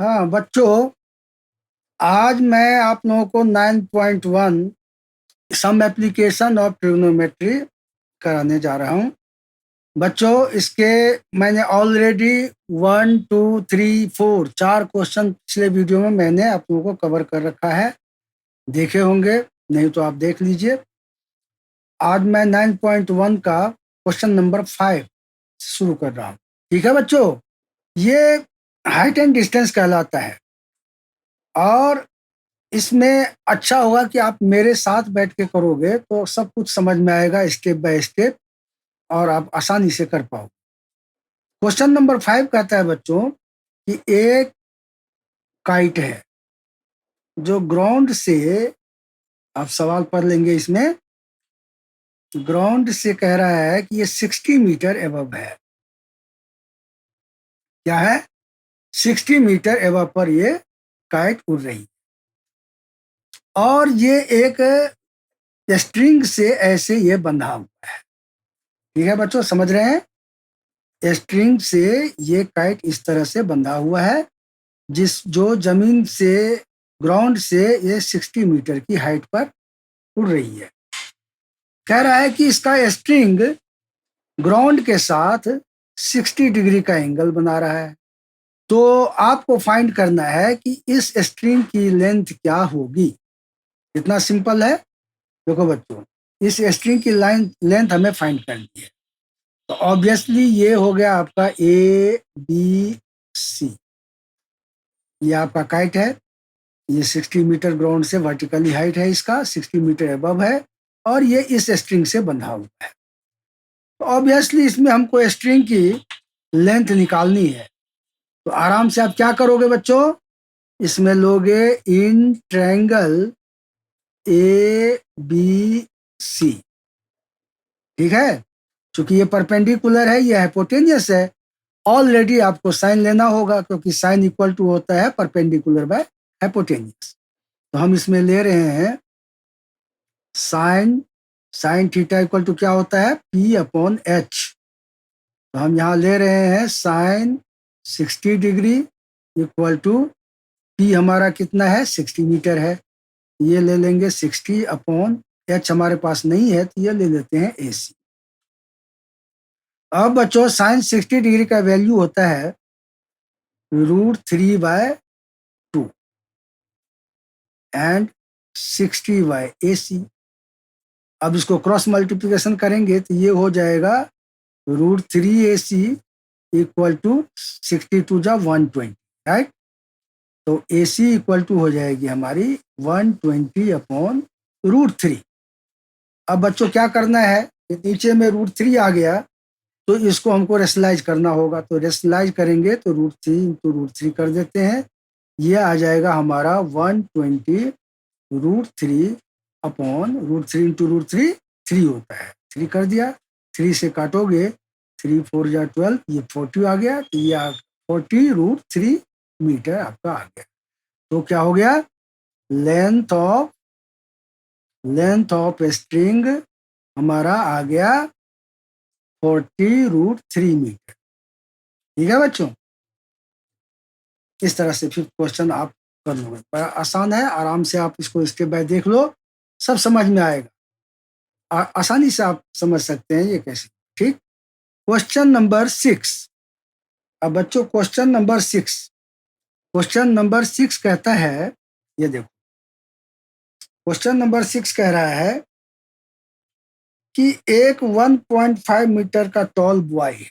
हाँ बच्चों, आज मैं आप लोगों को 9.1 सम एप्लीकेशन ऑफ ट्रिग्नोमेट्री कराने जा रहा हूँ। बच्चों, इसके मैंने ऑलरेडी 1, 2, 3, 4 4 क्वेश्चन पिछले वीडियो में मैंने आप लोगों को कवर कर रखा है, देखे होंगे, नहीं तो आप देख लीजिए। आज मैं 9.1 का क्वेश्चन नंबर 5 शुरू कर रहा हूँ। ठीक है बच्चों, ये हाइट एंड डिस्टेंस कहलाता है और इसमें अच्छा होगा कि आप मेरे साथ बैठ के करोगे तो सब कुछ समझ में आएगा स्टेप बाय स्टेप और आप आसानी से कर पाओ। क्वेश्चन नंबर 5 कहता है बच्चों कि एक काइट है जो ग्राउंड से, आप सवाल पढ़ लेंगे इसमें, ग्राउंड से कह रहा है कि ये 60 मीटर एबव है। क्या है? 60 मीटर एबव पर ये काइट उड़ रही और ये एक स्ट्रिंग से ऐसे ये बंधा हुआ है। ठीक है बच्चों, समझ रहे हैं? स्ट्रिंग से ये काइट इस तरह से बंधा हुआ है जो जमीन से, ग्राउंड से ये 60 मीटर की हाइट पर उड़ रही है। कह रहा है कि इसका स्ट्रिंग ग्राउंड के साथ 60 डिग्री का एंगल बना रहा है। तो आपको फाइंड करना है कि इस स्ट्रिंग की लेंथ क्या होगी। इतना सिंपल है। देखो बच्चों, इस स्ट्रिंग की लेंथ हमें फाइंड करनी है। तो ऑब्वियसली ये हो गया आपका ABC। ये आपका काइट है, ये 60 मीटर ग्राउंड से वर्टिकली हाइट है, इसका 60 मीटर अबव है और ये इस स्ट्रिंग से बंधा हुआ है। तो ऑब्वियसली इसमें हमको स्ट्रिंग की लेंथ निकालनी है। तो आराम से आप क्या करोगे बच्चों, इसमें लोगे इन ट्रायंगल ABC। ठीक है, चूंकि ये परपेंडिकुलर है, ये हाइपोटेनियस है, ऑलरेडी आपको साइन लेना होगा क्योंकि साइन इक्वल टू होता है परपेंडिकुलर बाय हाइपोटेनियस। तो हम इसमें ले रहे हैं साइन थीटा इक्वल टू क्या होता है, P/H। तो हम यहाँ ले रहे हैं sine 60 degree equal to P हमारा कितना है, 60 मीटर है। ये ले लेंगे 60/H, हमारे पास नहीं है तो ये ले लेते हैं AC। अब बच्चों, साइन 60 डिग्री का वैल्यू होता है √3/2 एंड 60/AC। अब इसको क्रॉस मल्टीप्लिकेशन करेंगे तो ये हो जाएगा √3AC इक्वल टू 60×120, राइट। तो AC इक्वल टू हो जाएगी हमारी 120/√3। अब बच्चों क्या करना है, नीचे में √3 आ गया तो इसको हमको रेशनलाइज करना होगा। तो रेशनलाइज करेंगे तो √3 कर देते हैं। ये आ जाएगा हमारा 120√3/√3 3 होता है। 3 कर दिया, 3 से काटोगे, 3 4 जा 12, ये 40 आ गया। तो ये 40√3 मीटर आपका आ गया। तो क्या हो गया, लेंथ ऑफ स्ट्रिंग हमारा आ गया 40√3 मीटर। ठीक है बच्चों, इस तरह से फिर क्वेश्चन आप कर लोगे। बड़ा आसान है, आराम से आप इसको स्टेप बाय देख लो, सब समझ में आएगा। आसानी से आप समझ सकते हैं ये कैसे। ठीक, क्वेश्चन नंबर 6। अब बच्चों क्वेश्चन नंबर 6 कहता है, ये देखो, क्वेश्चन नंबर 6 कह रहा है कि एक 1.5 मीटर का टॉल बॉय है।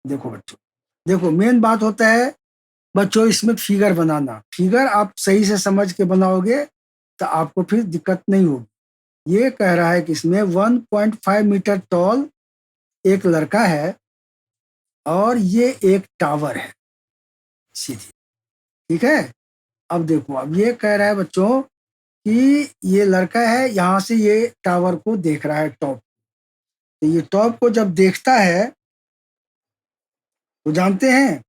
देखो बच्चों, देखो मेन बात होता है बच्चों इसमें फिगर बनाना। फिगर आप सही से समझ के बनाओगे तो आपको फिर दिक्कत नहीं होगी। ये कह रहा है कि इसमें 1.5 मीटर टॉल एक लड़का है और ये एक टावर है सीधी। ठीक है, अब देखो, अब ये कह रहा है बच्चों कि ये लड़का है, यहाँ से ये टावर को देख रहा है, टॉप। तो ये टॉप को जब देखता है तो जानते हैं,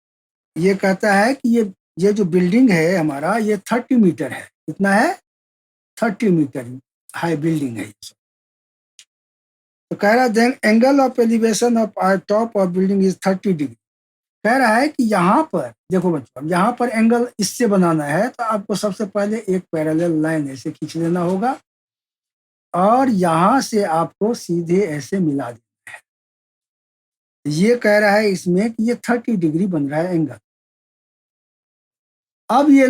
ये कहता है कि ये जो बिल्डिंग है हमारा, ये 30 मीटर है। कितना है, 30 मीटर हाई बिल्डिंग है। तो कह रहा है angle of elevation of our top of building is 30 degree. कह रहा है कि यहाँ पर देखो बच्चों, अब यहाँ पर एंगल इससे बनाना है तो आपको सबसे पहले एक पैरेलल लाइन ऐसे खींच लेना होगा और यहाँ से आपको सीधे ऐसे मिला देना है। ये कह रहा है इसमें कि ये 30 डिग्री बन रहा है एंगल। अब ये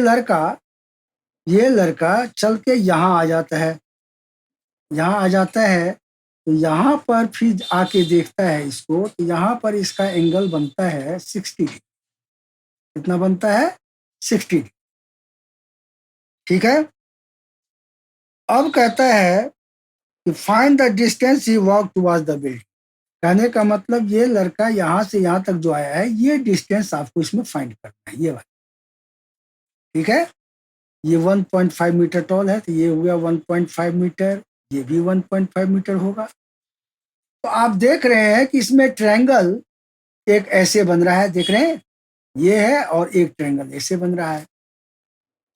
लड़का चल के यहाँ आ जाता है, यहाँ आ जाता है तो यहाँ पर फिर आके देखता है इसको, तो यहाँ पर इसका एंगल बनता है 60 डिग्री। कितना बनता है? 60 डिग्री। ठीक है। अब कहता है कि find the distance he walk towards the building. कहने का मतलब ये लड़का यहाँ से यहाँ तक जो आया है, ये डिस्टेंस आपको इसमें फाइंड करना है, ये वाला। ठीक है। ये 1.5 मीटर टॉल है तो ये हो गया 1.5 मीटर, ये भी 1.5 मीटर होगा। तो आप देख रहे हैं कि इसमें ट्रायंगल एक ऐसे बन रहा है, देख रहे हैं, ये है, और एक ट्रायंगल ऐसे बन रहा है।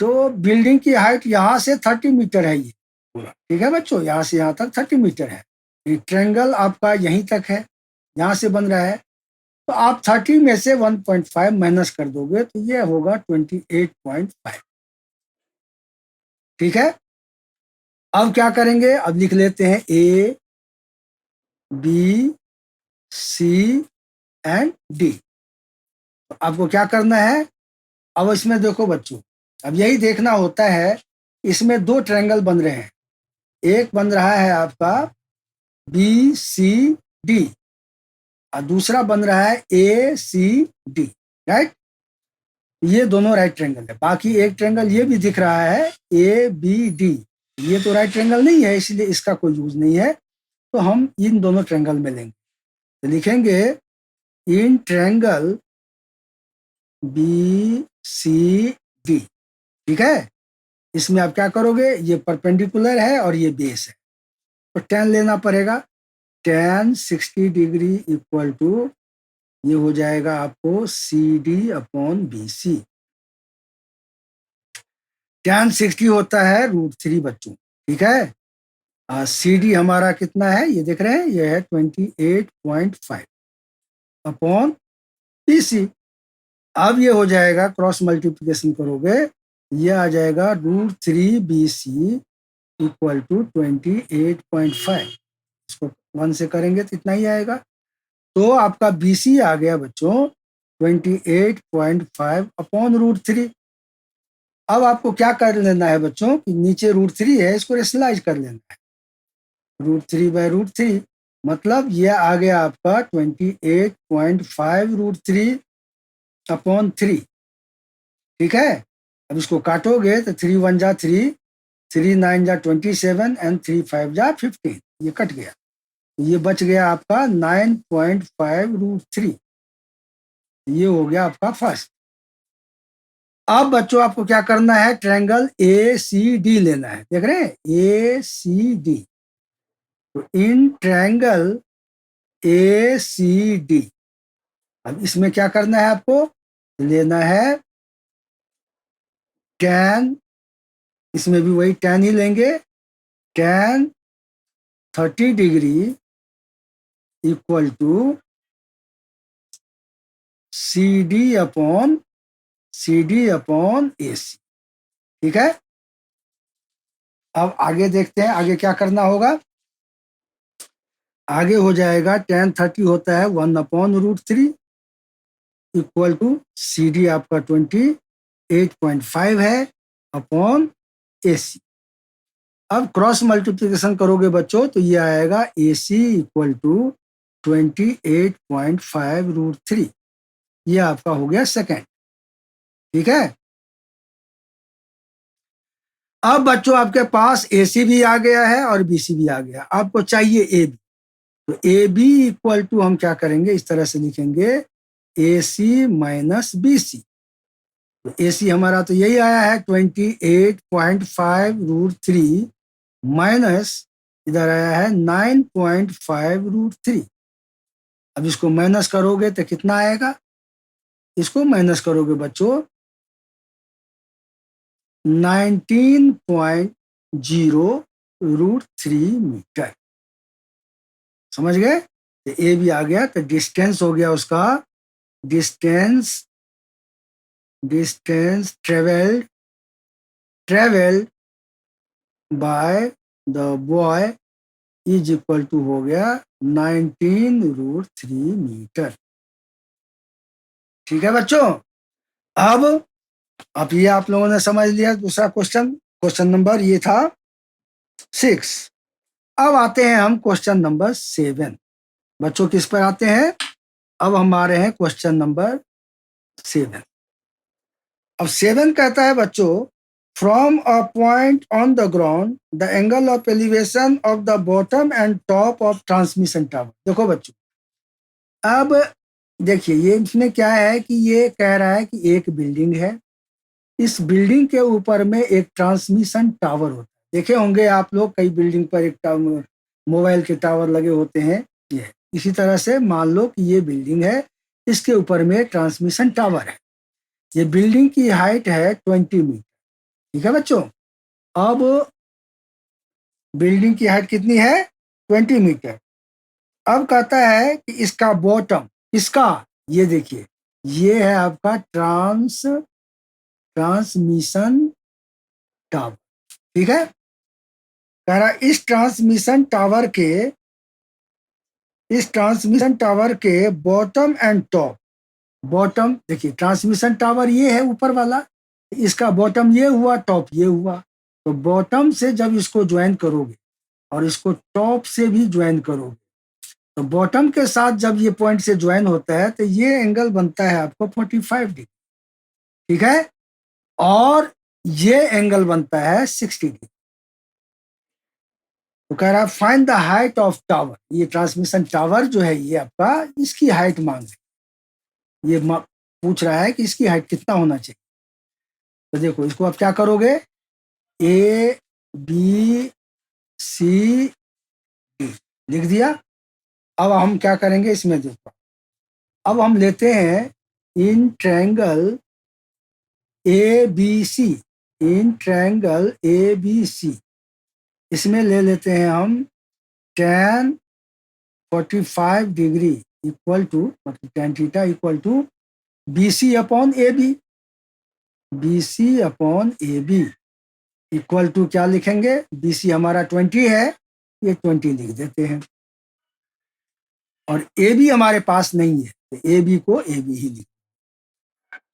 तो बिल्डिंग की हाइट यहाँ से 30 मीटर है ये पूरा। ठीक है बच्चों, यहाँ से यहाँ तक 30 मीटर है। ये ट्रायंगल आपका यहीं तक है, यहाँ से बन रहा है। तो आप 30 में से 1.5 माइनस कर दोगे तो ये होगा 28.5। ठीक है। अब क्या करेंगे, अब लिख लेते हैं A B C and D. तो आपको क्या करना है, अब इसमें देखो बच्चों, अब यही देखना होता है, इसमें दो ट्रायंगल बन रहे हैं। एक बन रहा है आपका बी सी डी और दूसरा बन रहा है ए सी डी, राइट। ये दोनों राइट ट्रायंगल है। बाकी एक ट्रायंगल ये भी दिख रहा है ए बी डी, ये तो राइट ट्रायंगल नहीं है, इसलिए इसका कोई यूज नहीं है। तो हम इन दोनों ट्रायंगल में लेंगे, तो लिखेंगे in triangle B C D. ठीक है। इसमें आप क्या करोगे, ये परपेंडिकुलर है और ये बेस है, तो tan लेना पड़ेगा। tan 60 डिग्री इक्वल टू ये हो जाएगा आपको C D upon B C. tan 60 होता है √3 बच्चों। ठीक है। सी डी हमारा कितना है, ये देख रहे हैं, ये है 28.5 अपॉन बी सी। अब ये हो जाएगा, क्रॉस मल्टीप्लिकेशन करोगे, ये आ जाएगा √3 बी सी इक्वल टू 28.5। इसको 1 से करेंगे तो इतना ही आएगा। तो आपका बी सी आ गया बच्चों 28.5 अपॉन √3। अब आपको क्या कर लेना है बच्चों कि नीचे √3 है, इसको रेशनलाइज कर लेना है। √3/√3 मतलब ये आ गया आपका 28.5 √3 अपॉन 3। ठीक है। अब इसको काटोगे तो 3 1 जा 3, 3 9 जा 27 एंड 3 5 जा 15, ये कट गया। ये बच गया आपका 9.5 √3। ये हो गया आपका फर्स्ट। अब बच्चों आपको क्या करना है, ट्रायंगल ए सी डी लेना है, देख रहे हैं ए सी डी। तो इन ट्रायंगल ए सी डी, अब इसमें क्या करना है, आपको लेना है tan, इसमें भी वही tan ही लेंगे, tan 30 degree equal to C D upon A C. ठीक है। अब आगे देखते हैं, आगे क्या करना होगा। आगे हो जाएगा tan 30 होता है 1 upon √3 equal to C D आपका 28.5 है अपॉन ए सी। अब क्रॉस मल्टीप्लिकेशन करोगे बच्चों तो ये आएगा ए सी इक्वल टू 28.5 √3। ये आपका हो गया सेकेंड। ठीक है। अब बच्चों आपके पास ए सी भी आ गया है और बी सी भी आ गया, आपको चाहिए ए बी। तो ए बी इक्वल टू हम क्या करेंगे, इस तरह से लिखेंगे ए सी माइनस बी सी। तो ए सी हमारा तो यही आया है 28.5 √3 माइनस इधर आया है 9.5 √3। अब इसको माइनस करोगे तो कितना आएगा, इसको माइनस करोगे बच्चों 19.0 √3 मीटर। समझ गए। तो ए भी आ गया, तो डिस्टेंस हो गया उसका distance travelled by the boy is equal to हो गया 19√3 मीटर। ठीक है बच्चों, अब ये आप लोगों ने समझ लिया दूसरा क्वेश्चन नंबर ये था 6। अब आते हैं हम क्वेश्चन नंबर 7। बच्चों किस पर आते हैं, अब हम आ रहे हैं क्वेश्चन नंबर 7। अब 7 कहता है बच्चों, from a point on the ground the angle of elevation of the bottom and top of transmission tower. देखो बच्चों, अब देखिए ये इसमें क्या है कि ये कह रहा है कि एक बिल्डिंग है, इस बिल्डिंग के ऊपर में एक ट्रांसमिशन टावर होता है। देखे होंगे आप लोग कई बिल्डिंग पर एक मोबाइल के टावर लगे होते हैं। ये इसी तरह से मान लो कि ये बिल्डिंग है, इसके ऊपर में ट्रांसमिशन टावर है। ये बिल्डिंग की हाइट है 20 मीटर। ठीक है बच्चों, अब बिल्डिंग की हाइट कितनी है, 20 मीटर। अब कहता है कि इसका बॉटम, इसका ये देखिए, ये है आपका ट्रांसमिशन टावर। ठीक है, कह रहा इस ट्रांसमिशन टावर के बॉटम एंड टॉप। बॉटम देखिए, ट्रांसमिशन टावर ये है ऊपर वाला, इसका बॉटम ये हुआ, टॉप ये हुआ। तो बॉटम से जब इसको ज्वाइन करोगे और इसको टॉप से भी ज्वाइन करोगे, तो बॉटम के साथ जब ये पॉइंट से ज्वाइन होता है तो ये एंगल बनता है आपको 45 डिग्री। ठीक है, और ये एंगल बनता है 60 डिग्री। तो कह रहा है find the height of tower. ये ट्रांसमिशन टावर जो है ये आपका, इसकी हाइट मांग रहे, ये पूछ रहा है कि इसकी हाइट कितना होना चाहिए। तो देखो इसको आप क्या करोगे, ए बी सी डी लिख दिया। अब हम क्या करेंगे इसमें, देखो अब हम लेते हैं in triangle A B C, in triangle A B C, इसमें ले लेते हैं हम tan 45 डिग्री इक्वल टू, मतलब tan theta equal to B C upon A B. B C upon A B equal to क्या लिखेंगे, बी सी हमारा 20 है, ये 20 लिख देते हैं। और ए बी हमारे पास नहीं है तो ए बी को ए बी ही लिख।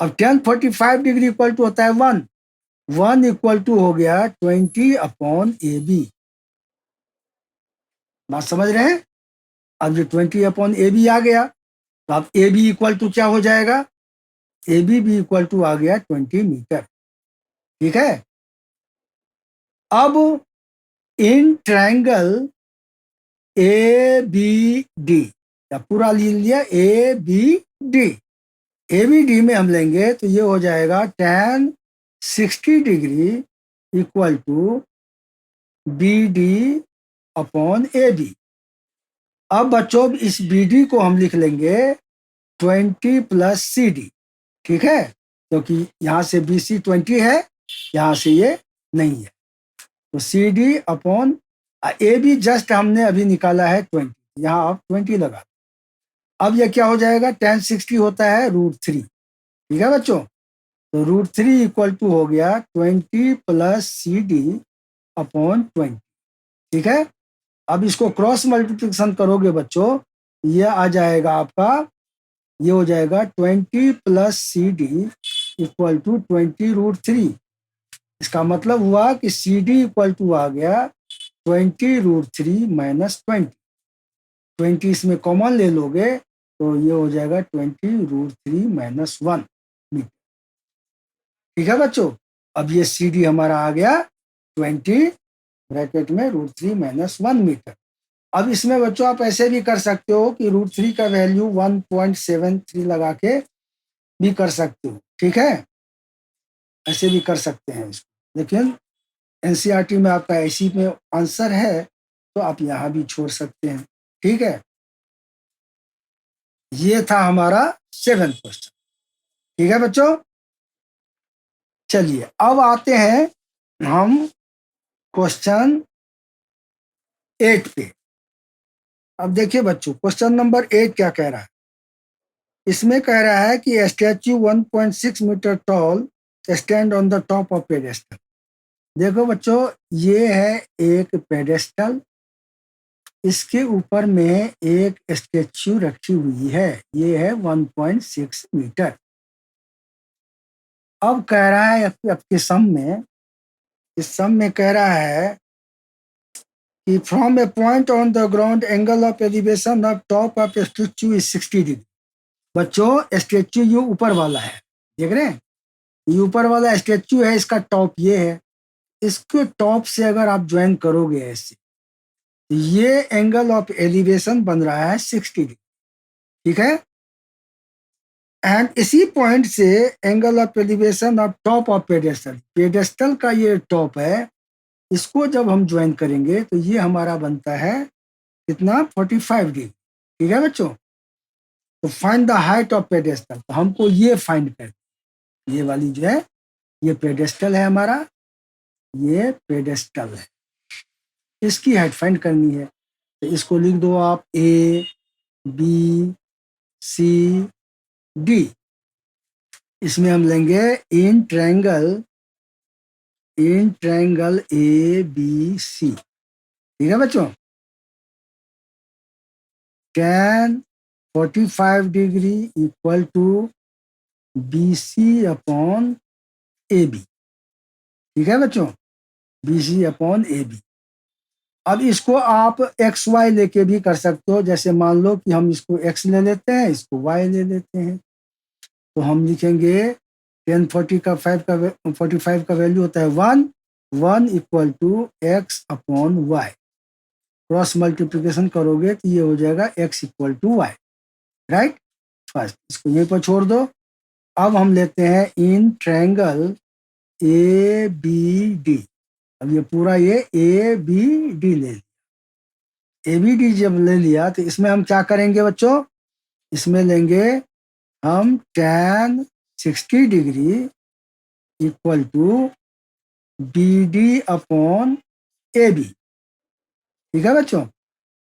अब tan 45 डिग्री इक्वल टू होता है 1, 1 इक्वल टू हो गया 20 अपॉन ए बी। बात समझ रहे हैं, अब जो 20 अपॉन ए बी आ गया, तो अब ए बी इक्वल टू क्या हो जाएगा, ए बी भी इक्वल टू आ गया 20 मीटर। ठीक है, अब in triangle A B D, पूरा ले लिया A B D, A B D में हम लेंगे तो ये हो जाएगा tan 60 degree equal to B D upon A B. अब बच्चों इस बी डी को हम लिख लेंगे 20 प्लस सी डी। ठीक है, क्योंकि तो यहाँ से बी सी 20 है, यहाँ से ये नहीं है, तो C D upon A B just हमने अभी निकाला है 20, यहाँ आप 20 लगा। अब ये क्या हो जाएगा, tan 60 होता है √3। ठीक है बच्चों, तो √3 इक्वल टू हो गया 20 प्लस सी डी अपॉन 20। ठीक है, अब इसको क्रॉस मल्टीप्लिकेशन करोगे बच्चों, ये आ जाएगा आपका, ये हो जाएगा 20 plus C D equal to 20√3। इसका मतलब हुआ कि सी डी इक्वल टू आ गया 20√3 माइनस 20 इसमें कॉमन ले लोगे तो ये हो जाएगा 20√3 माइनस 1 मीटर। ठीक है बच्चों, अब ये सी डी हमारा आ गया 20 ब्रैकेट में √3 माइनस 1 मीटर। अब इसमें बच्चों आप ऐसे भी कर सकते हो कि √3 का वैल्यू 1.73 लगा के भी कर सकते हो। ठीक है, ऐसे भी कर सकते हैं इसको, लेकिन एनसीईआरटी में आपका ऐसी में आंसर है तो आप यहाँ भी छोड़ सकते हैं। ठीक है, ये था हमारा 7th क्वेश्चन। ठीक है बच्चों, चलिए अब आते हैं हम क्वेश्चन 8 पे। अब देखिए बच्चों, क्वेश्चन नंबर 8 क्या कह रहा है, इसमें कह रहा है कि statue 1.6 metre tall stand on the top of pedestal. देखो बच्चों, ये है एक पेडेस्टल, इसके ऊपर में एक स्टैच्यू रखी हुई है, ये है 1.6 मीटर। अब कह रहा है आपके सम में, इस सम में कह रहा है कि from A point on the ground angle of elevation of top of statue is 60 degree. बच्चों स्टैच्यू ये ऊपर वाला है, देख रहे हैं, ये ऊपर वाला स्टैच्यू है, इसका टॉप ये है, इसके टॉप से अगर आप ज्वाइन करोगे ऐसे, ये एंगल ऑफ एलिवेशन बन रहा है 60 डिग्री, ठीक है। एंड इसी पॉइंट से angle of elevation of top of pedestal, pedestal का ये टॉप है, इसको जब हम ज्वाइन करेंगे तो ये हमारा बनता है कितना, 45 डिग्री, ठीक है बच्चों। तो find the height of pedestal, तो हमको ये फाइंड कर, ये वाली जो है ये पेडेस्टल है हमारा, ये पेडेस्टल है, इसकी हाइट फाइंड करनी है। तो इसको लिख दो आप ए बी सी डी। इसमें हम लेंगे इन ट्रायंगल ए बी सी, ठीक है बच्चों। tan 45 degree equal to B C upon A B, ठीक है बच्चों, B C upon A B. अब इसको आप एक्स वाई लेके भी कर सकते हो, जैसे मान लो कि हम इसको एक्स ले लेते हैं, इसको वाई ले लेते हैं, तो हम लिखेंगे 45 का वैल्यू होता है 1 equal to x upon y, cross multiplication करोगे तो ये हो जाएगा x equal to y, right. First इसको यहीं पर छोड़ दो। अब हम लेते हैं in triangle A B D. अब ये पूरा ये ए बी डी ले लिया, ए बी डी जब ले लिया तो इसमें हम क्या करेंगे बच्चों, इसमें लेंगे हम tan 60 degree equal to B D upon A B, ठीक है बच्चों।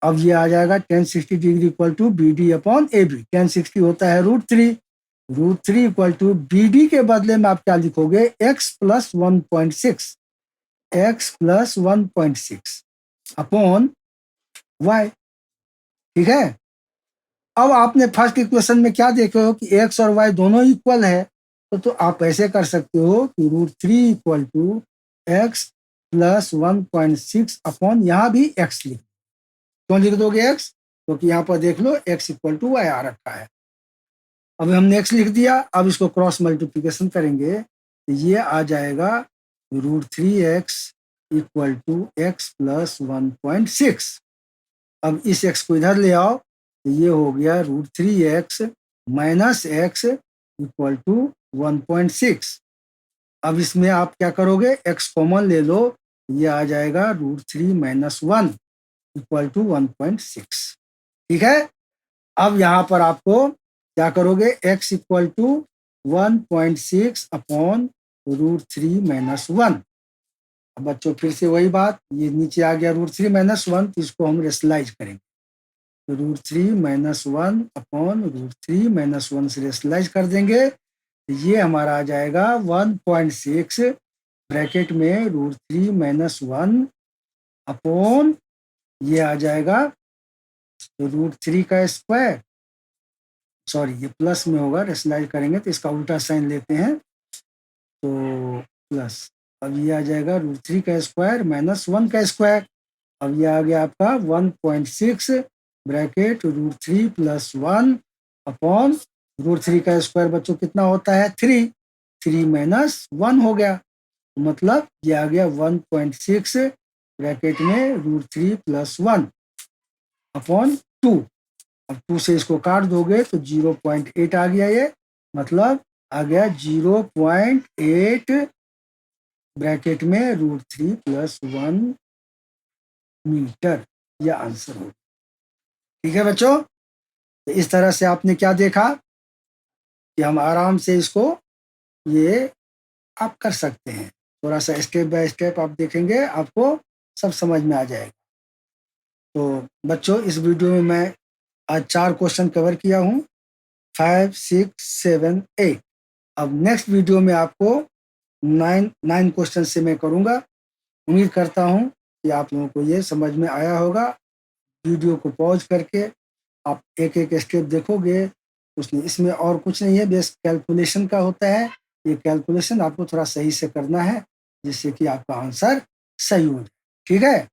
अब ये आ जाएगा tan 60 degree equal to B D upon A B, tan 60 होता है √3 इक्वल टू बी डी के बदले में आप क्या लिखोगे, x प्लस 1.6 अपॉन y, ठीक है। अब आपने फर्स्ट इक्वेशन में क्या देखे हो कि x और y दोनों इक्वल है, तो आप ऐसे कर सकते हो कि √3 equal to x plus 1.6 upon, यहाँ भी x लिख, क्यों लिख दोगे x, क्योंकि यहाँ पर देख लो x इक्वल टू वाई आ रखा है। अब हमने x लिख दिया, अब इसको क्रॉस मल्टीप्लिकेशन करेंगे तो ये आ जाएगा √3x equal to x plus 1.6। अब इस x को इधर ले आओ तो ये हो गया √3x minus x equal to 1.6। अब इसमें आप क्या करोगे, x कॉमन ले लो, ये आ जाएगा √3 माइनस 1 इक्वल टू 1.6, ठीक है। अब यहाँ पर आपको क्या करोगे, x equal to 1.6 upon √3 minus 1। अब बच्चों फिर से वही बात, ये नीचे आ गया √3 माइनस 1, तो इसको हम रेशलाइज करेंगे, तो √3 माइनस 1 अपॉन √3 माइनस 1 से रेशलाइज कर देंगे, तो ये हमारा आ जाएगा 1.6 ब्रैकेट में √3 माइनस 1 अपॉन, ये आ जाएगा √3 का स्क्वायर, सॉरी ये प्लस में होगा, रेशलाइज करेंगे तो इसका उल्टा साइन लेते हैं, तो प्लस। अब ये आ जाएगा √3 का स्क्वायर माइनस 1 का स्क्वायर। अब ये आ गया आपका 1.6 ब्रैकेट √3 प्लस 1 अपॉन √3 का स्क्वायर बच्चों कितना होता है 3 माइनस 1 हो गया, मतलब ये आ गया 1.6 ब्रैकेट में √3 प्लस 1 अपॉन 2। अब 2 से इसको काट दोगे तो 0.8 आ गया, ये मतलब आ गया 0.8 ब्रैकेट में √3 प्लस 1 मीटर, यह आंसर हो, ठीक है बच्चों। तो इस तरह से आपने क्या देखा कि हम आराम से इसको ये आप कर सकते हैं, थोड़ा सा स्टेप बाय स्टेप आप देखेंगे, आपको सब समझ में आ जाएगा। तो बच्चों इस वीडियो में मैं आज 4 क्वेश्चन कवर किया हूँ, 5, 6, 7, 8। अब नेक्स्ट वीडियो में आपको 9 क्वेश्चन से मैं करूँगा। उम्मीद करता हूँ कि आप लोगों को ये समझ में आया होगा। वीडियो को पॉज करके आप एक-एक स्टेप देखोगे, उसमें इसमें और कुछ नहीं है, बस कैलकुलेशन का होता है। ये कैलकुलेशन आपको थोड़ा सही से करना है, जिससे कि आपका आंसर सही हो जाए। ठीक है?